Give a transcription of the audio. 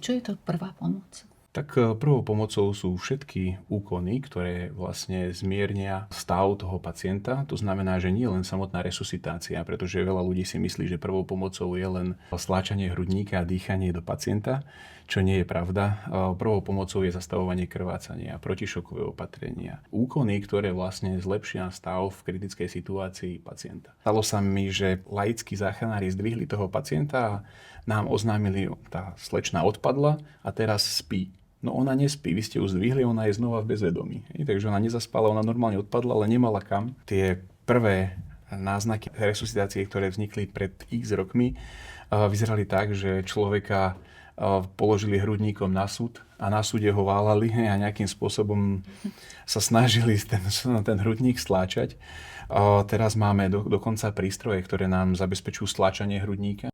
Čo je to prvá pomoc? Tak prvou pomocou sú všetky úkony, ktoré vlastne zmiernia stav toho pacienta. To znamená, že nie len samotná resuscitácia, pretože veľa ľudí si myslí, že prvou pomocou je len stláčanie hrudníka a dýchanie do pacienta, čo nie je pravda. Prvou pomocou je zastavovanie krvácania, protišokové opatrenia. Úkony, ktoré vlastne zlepšia stav v kritickej situácii pacienta. Stalo sa mi, že laickí záchranári zdvihli toho pacienta a nám oznámili, tá slečna odpadla a teraz spí. No ona nespí, vy ste ju zdvihli, ona je znova v bezvedomí. Takže ona nezaspala, ona normálne odpadla, ale nemala kam. Tie prvé náznaky resuscitácie, ktoré vznikli pred x rokmi, vyzerali tak, že človeka položili hrudníkom na súd a na súde ho válali a nejakým spôsobom sa snažili ten hrudník stláčať. Teraz máme dokonca prístroje, ktoré nám zabezpečujú stláčanie hrudníka.